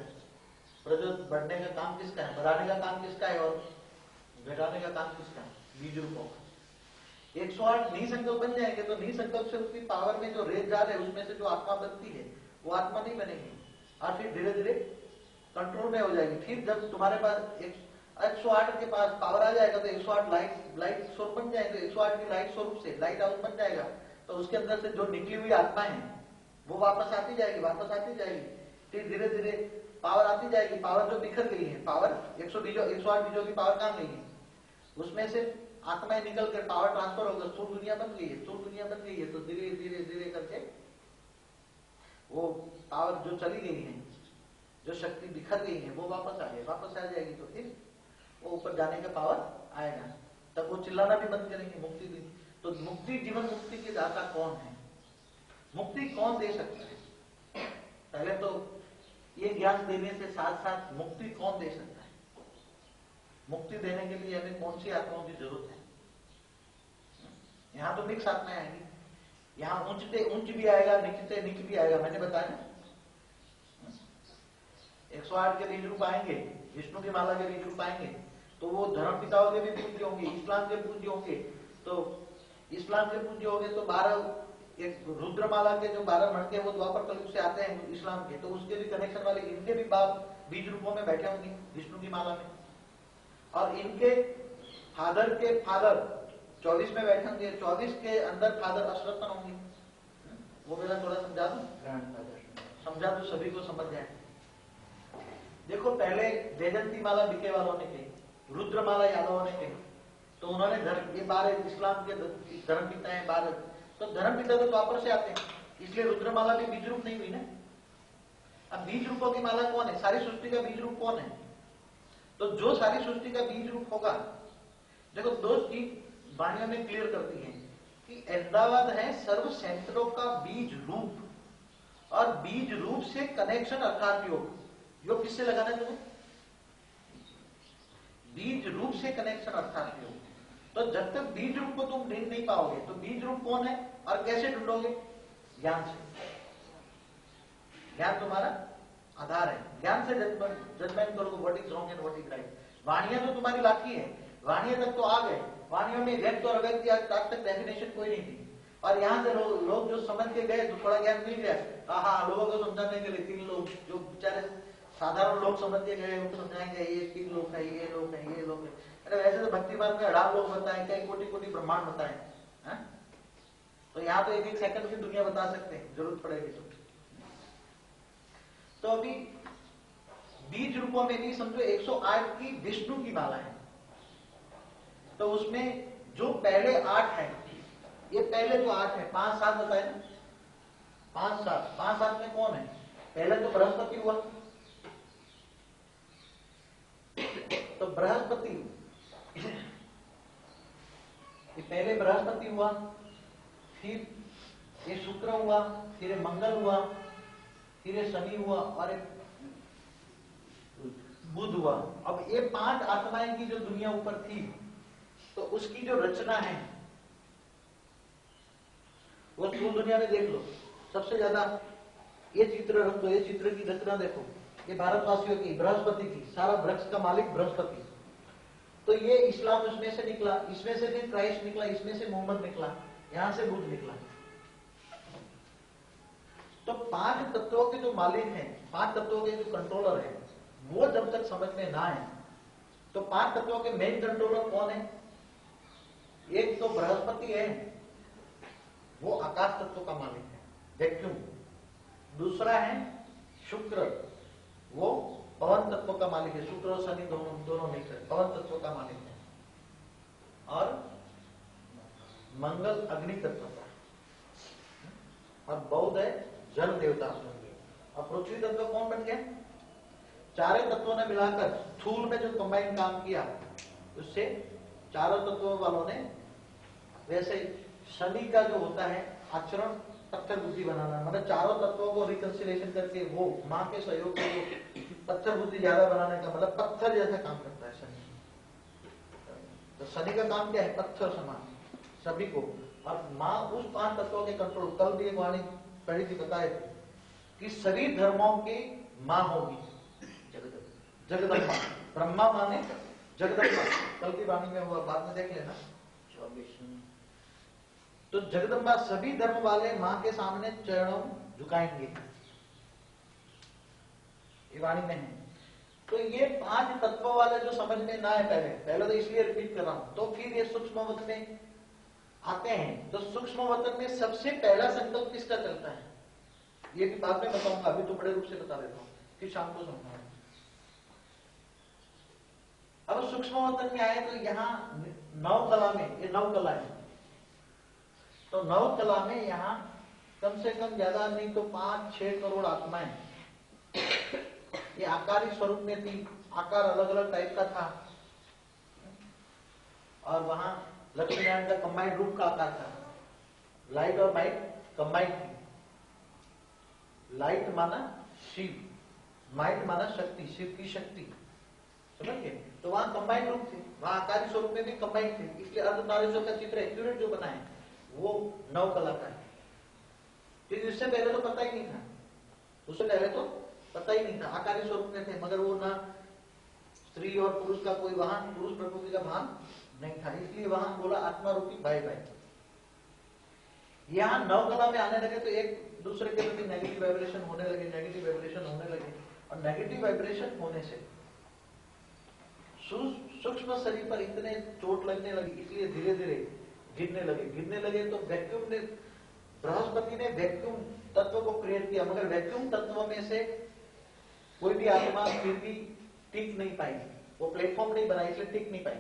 प्रज्वलित बढ़ने का काम किसका है? बढ़ाने का काम किसका है? और घटाने का काम किसका है? बीज रूपों का। 108 नी संकल्प बन जाएंगे तो नी संकल्प से उसकी पावर में जो रेत जा रहे उसमें से जो आत्मा बनती है वो आत्मा नहीं बनेगी, और फिर धीरे धीरे कंट्रोल में हो जाएगी। फिर जब तुम्हारे पास 108 के पास पावर आ जाएगा तो 108 लाइट स्वरूप बन जाएंगे। 108 की लाइट स्वरूप से लाइट हाउस बन जाएगा, तो उसके अंदर से जो निकली हुई आत्मा है वो वापस आती जाएगी। फिर धीरे धीरे पावर आती जाएगी। पावर जो बिखर गई है, पावर 108 बीजों की पावर कहां गई है? उसमें से आत्माएं निकल कर पावर ट्रांसफर होकर स्थूल दुनिया बन गई है। तो धीरे धीरे धीरे करके वो पावर जो चली गई है, जो शक्ति बिखर गई है, वो वापस आ जाएगी। तो फिर वो ऊपर जाने का पावर आएगा, तब वो चिल्लाना भी बंद करेंगे, मुक्ति भी। तो मुक्ति, जीवन मुक्ति के दाता कौन है? मुक्ति कौन दे सकता है? पहले तो ये ज्ञान देने से साथ साथ मुक्ति कौन दे सकता है? मुक्ति देने के लिए हमें कौन सी आत्माओं की जरूरत है? यहाँ तो मिक्स आत्माएं आएंगी, यहाँ ऊंचते ऊंच भी आएगा, नीचते नीच भी आएगा। मैंने बताया ना, 108 के बीज रूप आएंगे, विष्णु की माला के बीज रूप आएंगे, तो वो धर्म पिताओं के भी पूज्य होंगे, इस्लाम के पूज्य होंगे। तो इस्लाम के पूज्य होंगे तो 12 एक रुद्रमाला के जो 12 मणके वो द्वापर कलयुग से आते हैं इस्लाम के, तो उसके भी कनेक्शन वाले इनके भी बाप बीज रूपों में बैठे होंगे विष्णु की माला में। और इनके फादर के फादर 24 में बैठे होंगे, 24 के अंदर फादर अश्वतन होंगे। वो मेरा थोड़ा समझा दो सभी को समझ जाए। देखो, पहले वैजंती माला बीके वालों ने कही, रुद्रमाला यादवों ने कही, तो उन्होंने ये 12 इस्लाम के धर्म पिता है 12, तो धर्म पिता तो द्वापर से आते हैं, इसलिए रुद्रमाला भी बीज रूप नहीं हुई ना। अब बीज रूपों की माला कौन है? सारी सृष्टि का बीज रूप कौन है? तो जो सारी सृष्टि का बीज रूप होगा, देखो 2 चीज वाणियों में क्लियर करती है कि अहमदाबाद है सर्व सेंटरों का बीज रूप, और बीज रूप से कनेक्शन अर्थात योग किससे लगाना है तुम्हें? बीज रूप से कनेक्शन अर्थात योग। तो जब तक बीज रूप को तुम ढूंढ नहीं पाओगे, तो बीज रूप कौन है और कैसे ढूंढोगे? ज्ञान से। ज्ञान तुम्हारा आधार है, ज्ञान से जजमेंट करोगे what is wrong and what is right. वाणियां तो तुम्हारी लाठी है, वाणियां तक तो आ गए, वाणियों में व्यक्त और अव्यक्त आज तक डेफिनेशन कोई नहीं थी, और यहाँ से लोग जो समझ के गए तो थोड़ा ज्ञान मिल गया। हाँ, लोगों को समझाने के लिए 3 लोग जो बेचारे साधारण लोग समझ के गए उनको समझाएंगे ये 3 लोग है, ये लोग है, ये लोग है। अरे वैसे तो भक्ति मार्ग में 18 लोग बताए, कई कोटि कोटि ब्रह्मांड बताए। तो यहाँ तो 1-1 सेकंड की दुनिया बता सकते हैं, जरूरत पड़ेगी तो अभी बीज रूपों में भी समझो 108 की विष्णु की माला है, तो उसमें जो पहले 8 है, ये पहले जो 8 है, 5-7 बताए ना, 5-7 में कौन है? पहले तो बृहस्पति हुआ, तो बृहस्पति, ये पहले बृहस्पति हुआ, फिर ये शुक्र हुआ, फिर ये मंगल हुआ, फिर ये शनि हुआ और एक बुध हुआ। अब ये 5 आत्माएं की जो दुनिया ऊपर थी, तो उसकी जो रचना है वो स्थूल दुनिया में देख लो। सबसे ज्यादा ये चित्र रख दो, ये चित्र की रचना देखो, ये भारतवासियों की, बृहस्पति की, सारा वृक्ष का मालिक बृहस्पति। तो ये इस्लाम उसमें से निकला, इसमें से फिर क्राइस्ट निकला, इसमें से मोहम्मद निकला, यहां से बुद्ध निकला। तो 5 तत्वों के जो मालिक हैं, 5 तत्वों के जो कंट्रोलर हैं, वो जब तक समझ में ना आए, तो 5 तत्वों के मेन कंट्रोलर कौन है? एक तो बृहस्पति है, वो आकाश तत्व का मालिक है, वैक्यूम। दूसरा है शुक्र, वो पवन तत्व का मालिक है, शुक्र और शनि दोनों मिलकर पवन तत्व का मालिक है। और मंगल अग्नि तत्व का, और बौद्ध है जल देवता। और पृथ्वी तत्व कौन बन गया? चारों तत्वों ने मिलाकर स्थूल में जो कंबाइन काम किया, उससे चारों तत्वों वालों ने, वैसे शनि का जो होता है आचरण पत्थर बुद्धि बनाना, मतलब चारों तत्वों को रिकंसिलेशन करके वो मां के सहयोग से पत्थर बुद्धि ज्यादा बनाने का, मतलब पत्थर जैसा काम करता है शनि। तो शनि का काम क्या है? पत्थर समान सभी को। और मां उस 5 तत्वों के कंट्रोल, कल भी एक वाणी पढ़ी थी, बताए थे कि सभी धर्मों की मां होगी जगदम्बा। ब्रह्मा माने जगदम्बा, कल की वाणी में हुआ, बाद में देख लेना। तो जगदम्बा सभी धर्म वाले मां के सामने चरणों झुकाएंगे, ये वाणी में है। तो ये 5 तत्वों वाले जो समझ में ना है, पहले तो इसलिए रिपीट कर रहा हूं। तो फिर ये सूक्ष्म वतन में आते हैं, तो सूक्ष्म वतन में सबसे पहला संकल्प किसका चलता है, ये भी बाद में बताऊंगा, अभी तो बड़े रूप से बता देता हूं, फिर शाम को समझना। अब सूक्ष्म वतन में आए तो यहाँ 9 कला में, ये 9 कला है, तो 9 कला में यहाँ कम से कम ज्यादा नहीं तो 5-6 करोड़ आत्माएं, ये आकारी स्वरूप में थी, आकार अलग अलग टाइप का था। और वहां लक्ष्मी नारायण का कंबाइंड रूप का आकार था, लाइट और माइट कंबाइंड थी। लाइट माना शिव, माइट माना शक्ति, शिव की शक्ति, समझ गए? तो वहां कंबाइंड रूप थे, वहां आकारी स्वरूप में भी कंबाइंड थे, इसलिए अर्धनारीश्वर का चित्र एक्यूरेट जो बना है वो 9 कला का है। फिर इससे पहले तो पता ही नहीं था, उससे पहले तो पता ही नहीं था, आकारी स्वरूप में थे, मगर वो ना स्त्री और पुरुष का कोई वहां पुरुष प्रकृति का भान नहीं था, इसलिए वहां बोला आत्मा रूपी भाई भाई। यहाँ 9 कला में आने लगे तो एक दूसरे के प्रति नेगेटिव वाइब्रेशन होने लगे, नेगेटिव वाइब्रेशन होने लगे, और नेगेटिव वाइब्रेशन होने से सूक्ष्म शरीर पर इतने चोट लगने लगी, इसलिए धीरे धीरे गिरने लगे। तो वैक्यूम ने, बृहस्पति ने वैक्यूम तत्व को क्रिएट किया, मगर वैक्यूम तत्व में से कोई भी आत्मा फिर भी टिक नहीं पाई, वो प्लेटफॉर्म नहीं बना, इसलिए टिक नहीं पाई।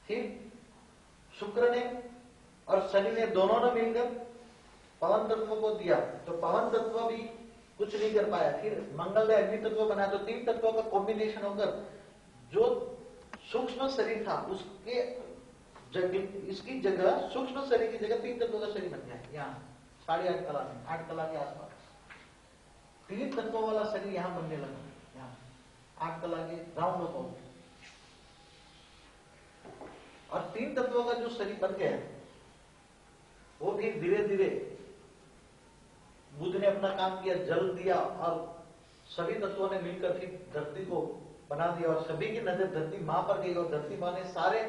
फिर शुक्र ने और शनि ने दोनों ने मिलकर पवन तत्व को दिया, तो पवन तत्व भी कुछ नहीं कर पाया। फिर मंगल ने अग्नि तत्व बनाया, तो 3 तत्वों का कॉम्बिनेशन होकर जो सूक्ष्म शरीर था उसके इसकी जगह, सूक्ष्म शरीर की जगह 3 तत्वों का शरीर बन गया। यहाँ 8.5 कला में, 8 कला के आसपास 3 तत्वों वाला शरीर यहाँ बनने लगा, यहाँ 8 कला के राउंड अबाउट। और 3 तत्वों का जो शरीर बन गया वो भी धीरे धीरे बुद्ध ने अपना काम किया, जल दिया, और सभी तत्वों ने मिलकर फिर धरती को बना दिया, और सभी की नजर धरती मां पर गई, और धरती मां ने सारे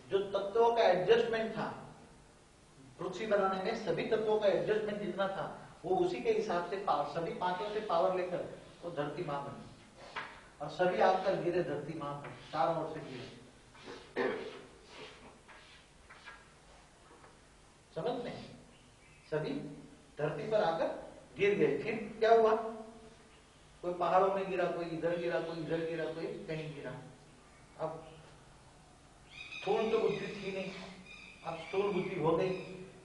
जो तत्वों का एडजस्टमेंट था पृथ्वी बनाने में, सभी तत्वों का एडजस्टमेंट जितना था वो उसी के हिसाब से सभी 5 से पावर लेकर वो धरती मां बनी, और सभी आकर गिरे धरती मां पर, चारों ओर से गिरे। समझ में? सभी धरती पर आकर गिर गए। फिर क्या हुआ? कोई पहाड़ों में गिरा, कोई इधर गिरा, कोई इधर गिरा, कोई कहीं गिरा। अब स्थूल तो बुद्धि थी नहीं, अब स्थूल बुद्धि हो गई।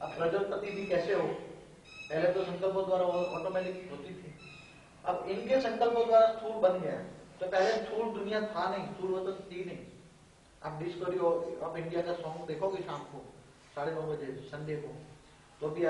अब प्रजापति भी कैसे हो? पहले तो संकल्पों द्वारा ऑटोमेटिक होती थी, अब इनके संकल्पों द्वारा स्थूल बन गया। तो पहले स्थूल दुनिया था नहीं, स्थूल वो तो थी नहीं। आप डिस्कवरी ऑफ इंडिया का सॉन्ग देखोगे शाम को 9:30 बजे संडे को, तो भी